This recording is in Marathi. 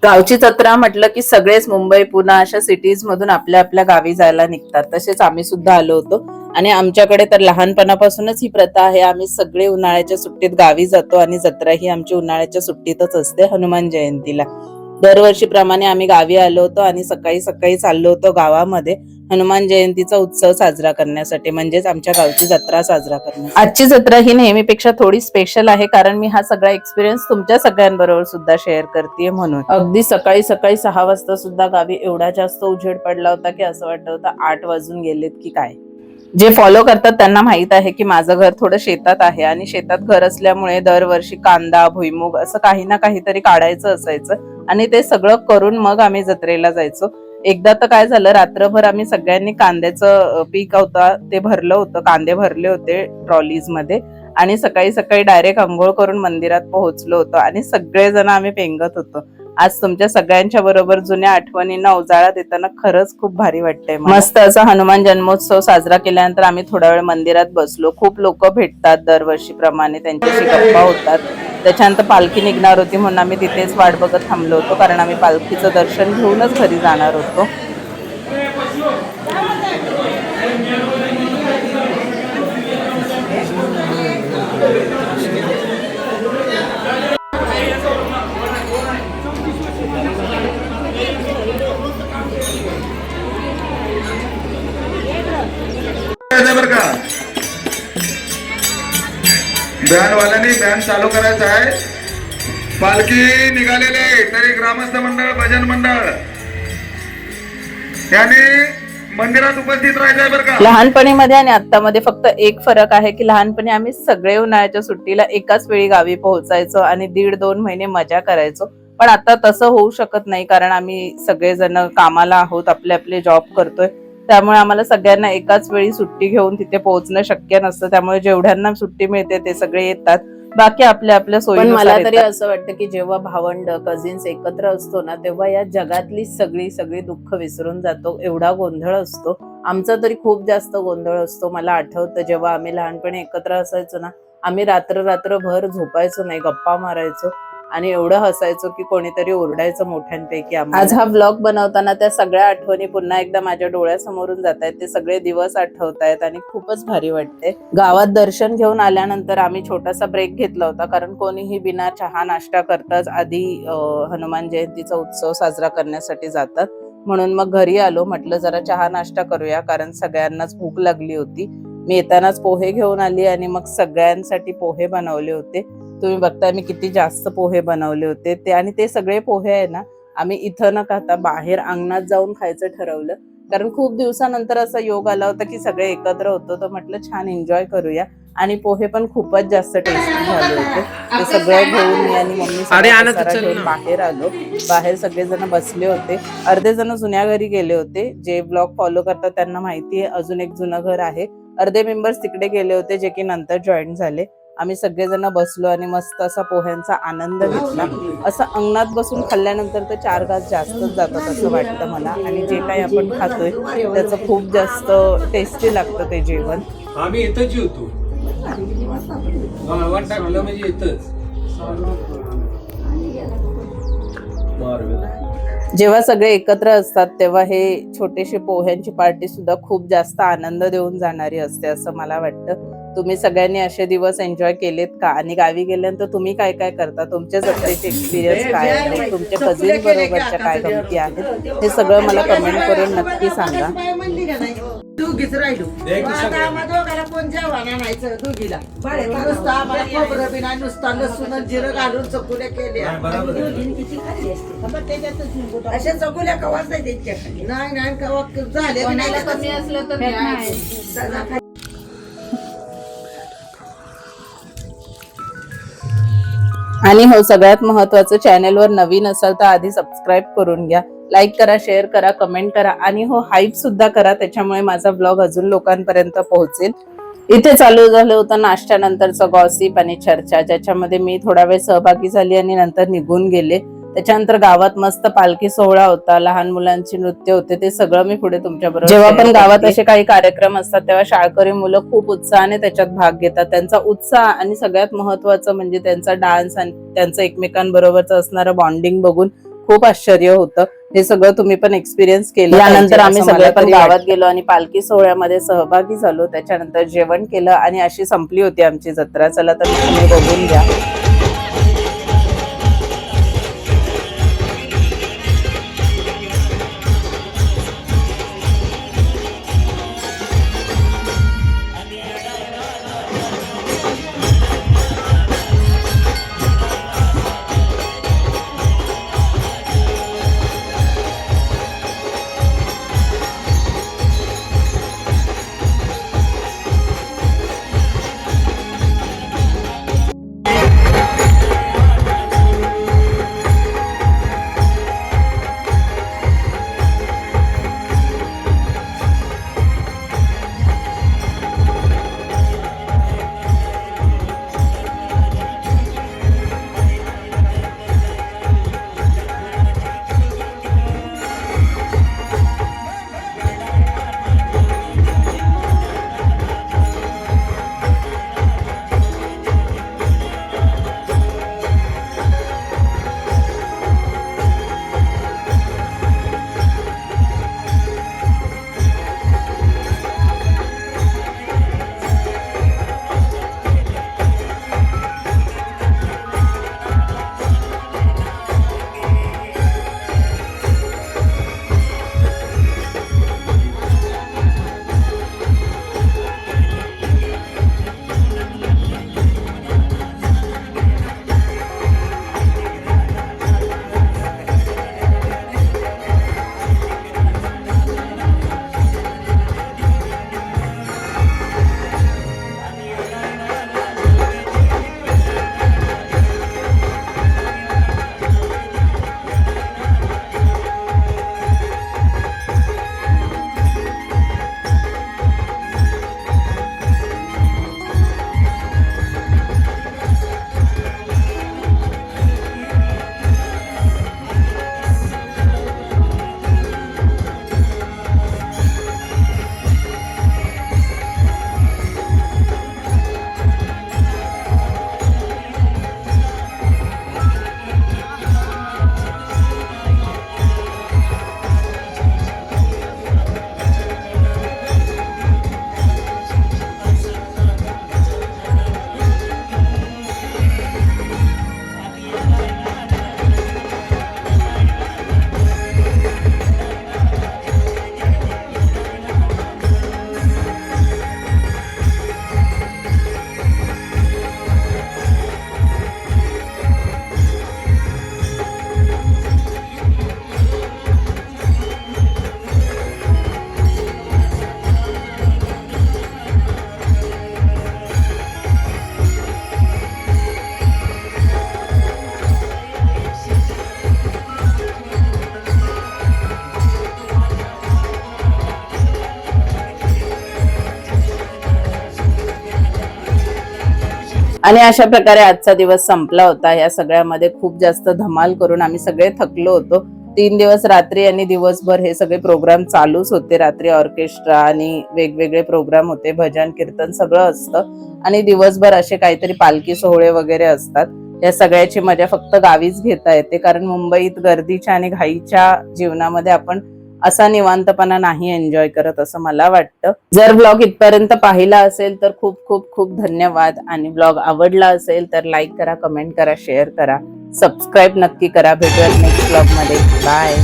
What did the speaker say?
गावची जत्रा म्हटलं की सगळेच मुंबई पुणे अशा सिटीज मधून आपल्या आपल्या गावी जायला निघतात. तसेच आम्ही सुद्धा आलो होतो आणि आमच्याकडे तर लहानपणापासूनच ही प्रथा आहे. आम्ही सगळे उन्हाळ्याच्या सुट्टीत गावी जातो आणि जत्रा ही आमची उन्हाळ्याच्या सुट्टीतच असते हनुमान जयंतीला. दरवर्षीप्रमाणे आम्ही गावी आलो होतो आणि सकाळी सकाळी चाललो होतो गावामध्ये हनुमान जयंतीचा उत्सव साजरा करण्यासाठी, म्हणजेच आमच्या गावची जत्रा साजरा करण्यासाठी. आजची जत्रा ही नेहमीपेक्षा थोडी स्पेशल आहे कारण मी हा सगळा एक्सपिरियन्स तुमच्या सगळ्यांबरोबर सुद्धा शेअर करते म्हणून. अगदी सकाळी सकाळी 6 वाजता सुद्धा गावी एवढा जास्त उजेड पडला होता की असं वाटत होतं 8 वाजून गेलेत की काय. जे फॉलो करतात त्यांना माहित आहे की माझं घर थोडं शेतात आहे आणि शेतात घर असल्यामुळे दरवर्षी कांदा भुईमुग असं काही ना काहीतरी काढायचं असायचं आणि ते सगळं करून मग आम्ही जत्रेला जायचो. एकदा तर काय झालं, रात्रभर आम्ही सगळ्यांनी कांद्याचं पीक होता ते भरलं होतं, कांदे भरले होते ट्रॉलीज मध्ये आणि सकाळी सकाळी डायरेक्ट अंघोळ करून मंदिरात पोहोचलो होतो आणि सगळेजण आम्ही पेंगत होतो. आज तुमच्या सगळ्यांच्या बरोबर जुन्या आठवणींना उजाळा देताना खरंच खूप भारी वाटतंय. मस्त असा हनुमान जन्मोत्सव साजरा केल्यानंतर आम्ही थोडा वेळ मंदिरात बसलो. खूप लोक भेटतात दरवर्षीप्रमाणे, त्यांच्याशी गप्पा होतात. त्याच्यानंतर पालखी निघणार होती म्हणून आम्ही तिथेच वाट बघत थांबलो होतो कारण आम्ही पालखीचं दर्शन घेऊनच घरी जाणार होतो. बर का, बँड वाल्यांनी बँड चालू करायचा आहे. पालखी निघालेले तरी ग्रामस्थ मंडळ भजन मंडळ यांनी मंदिरात उपस्थित राहायचंय बरं का. लहानपणीमध्ये आणि आत्तामध्ये फक्त एक फरक आहे की लहानपणी आम्ही सगळे उन्हाळ्याच्या सुट्टीला एकाच वेळी गावी पोहोचायचो आणि 1.5-2 महिने मजा करायचो. पण आता तसं होऊ शकत नाही कारण आम्ही सगळेजण कामाला आहोत, आपले आपले जॉब करतोय. त्यामुळे आम्हाला सगळ्यांना एकाच वेळी सुट्टी घेऊन तिथे पोहोचणं शक्य नसतं. त्यामुळे जेवढ्यांना सुट्टी मिळते ते सगळे येतात, बाकी आपल्या आपल्या सोयीनुसार. मला तरी असं वाटतं की जेव्हा भावंड कझिन्स एकत्र असतो ना तेव्हा या जगातली सगळी दुःख विसरून जातो. एवढा गोंधळ असतो, आमचा तरी खूप जास्त गोंधळ असतो. मला आठवतं जेव्हा आम्ही लहानपणी एकत्र असायचो ना, आम्ही रात्रभर झोपायचो नाही, गप्पा मारायचो आणि एवढं हसायचो की कोणीतरी ओरडायचं मोठ्यांपैकी. आज हा ब्लॉग बनवताना त्या सगळ्या आठवणी पुन्हा एकदा माझ्या डोळ्यासमोरून जात आहेत. ते सगळे दिवस आठवत आहेत आणि खूपच भारी वाटते. गावात दर्शन घेऊन आल्यानंतर आम्ही छोटासा ब्रेक घेतला होता कारण कोणीही बिना चहा नाश्ता करताच आधी हनुमान जयंतीचा उत्सव साजरा करण्यासाठी जातात. म्हणून मग घरी आलो, म्हटलं जरा चहा नाश्ता करूया कारण सगळ्यांनाच भूक लागली होती. मी येतानाच पोहे घेऊन आली आणि मग सगळ्यांसाठी पोहे बनवले होते. तुम्ही बघताय मी किती जास्त पोहे बनवले होते ते. आणि ते सगळे पोहे आहे ना आम्ही इथं न खाता बाहेर अंगणात जाऊन खायचं ठरवलं कारण खूप दिवसानंतर असा योग आला होता की सगळे एकत्र होतो, तर म्हटलं छान एन्जॉय करूया. आणि पोहे पण खूपच जास्त टेस्टी झाले होते. ते सगळं घेऊन मी आणि मम्मी घेऊन बाहेर आलो. बाहेर सगळेजण बसले होते, अर्धे जण जुन्या घरी गेले होते. जे ब्लॉग फॉलो करतात त्यांना माहिती आहे अजून एक जुनं घर आहे. अर्धे मेंबर्स तिकडे गेले होते जे की नंतर जॉईन झाले. आम्ही सगळेजण बसलो आणि मस्त असा पोह्यांचा आनंद घेतला. असं अंगणात बसून खाल्ल्यानंतर तर 4 घास जास्तच जातात असं वाटतं मला. आणि जे काही आपण खातोय त्याचं खूप जास्त टेस्टी लागतं ते जेवण. आम्ही येतच जेवतो, टाकलं म्हणजे येतच. जेव्हा सगळे एकत्र असतात तेव्हा हे छोटेसे पोह्यांची पार्टी सुद्धा खूप जास्त आनंद देऊन जाणारी असते असं मला वाटतं. तुम्ही सगळ्यांनी असे दिवस एन्जॉय केलेत का? आणि गावी गेल्यानंतर तुम्ही काय काय करता, तुमच्या जत्रेचे एक्सपिरियन्स काय आहेत, तुमच्या कझिन बरोबरच्या काय गमती आहेत, हे सगळं मला कमेंट करून नक्की सांगा. दोघीच राहिलो, दोघाला कोण जेवण आणायचं दोघीला. नुसतं आम्हाला खोबरं बिना नुसता लसूण जिरं घालून चकुल्या केल्या. अशा चकुल्या कवाच नाही त्यांच्याकडे. नाही कवा झाले कमी असलं तर. आणि हो, सगळ्यात महत्वाचं, चॅनलवर नवीन असाल तर आधी सबस्क्राईब करून घ्या, लाईक करा, शेअर करा, कमेंट करा आणि हो हाईप सुद्धा करा, त्याच्यामुळे माझा ब्लॉग अजून लोकांपर्यंत पोहोचेल. इथे चालू झालं होतं नाश्त्यानंतरचं गॉसिप आणि चर्चा, ज्याच्यामध्ये मी थोडा वेळ सहभागी झाली आणि नंतर निघून गेले. त्याच्यानंतर गावात मस्त पालखी सोहळा होता, लहान मुलांची नृत्य होते, ते सगळं मी पुढे तुमच्याबरोबर. जेव्हा पण गावात असे काही कार्यक्रम असतात तेव्हा शाळकरी मुलं खूप उत्साहाने त्याच्यात भाग घेतात. त्यांचा उत्साह आणि सगळ्यात महत्वाचं म्हणजे त्यांचा डान्स आणि त्यांचं एकमेकांबरोबरचं असणारं बॉन्डिंग बघून खूप आश्चर्य होतं. हे सगळं तुम्ही पण एक्सपिरियन्स केलं. त्यानंतर आम्ही सगळे पण गावात गेलो आणि पालखी सोहळ्यामध्ये सहभागी झालो. त्याच्यानंतर जेवण केलं आणि अशी संपली होती आमची जत्रा. चला तर तुम्ही बघून घ्या. आणि अशा प्रकारे आजचा दिवस संपला होता. या सगळ्यामध्ये खूप जास्त धमाल करून आम्ही सगळे थकलो होतो. 3 दिवस रात्री आणि दिवसभर हे सगळे प्रोग्राम चालूच होते. रात्री ऑर्केस्ट्रा आणि वेगवेगळे प्रोग्राम होते, भजन कीर्तन सगळं असतं आणि दिवसभर असे काहीतरी पालखी सोहळे वगैरे असतात. या सगळ्याची मजा फक्त गावीच घेता येते, कारण मुंबईत गर्दीच्या आणि घाईच्या जीवनामध्ये आपण असा निवांतपणा नाही एन्जॉय करत असं मला वाटतं. जर ब्लॉग इथपर्यंत पाहिला असेल तर खूप खूप खूप धन्यवाद. आणि ब्लॉग आवडला असेल तर लाईक करा, कमेंट करा, शेअर करा, सबस्क्राईब नक्की करा. भेटूयात नेक्स्ट ब्लॉग मध्ये. बाय.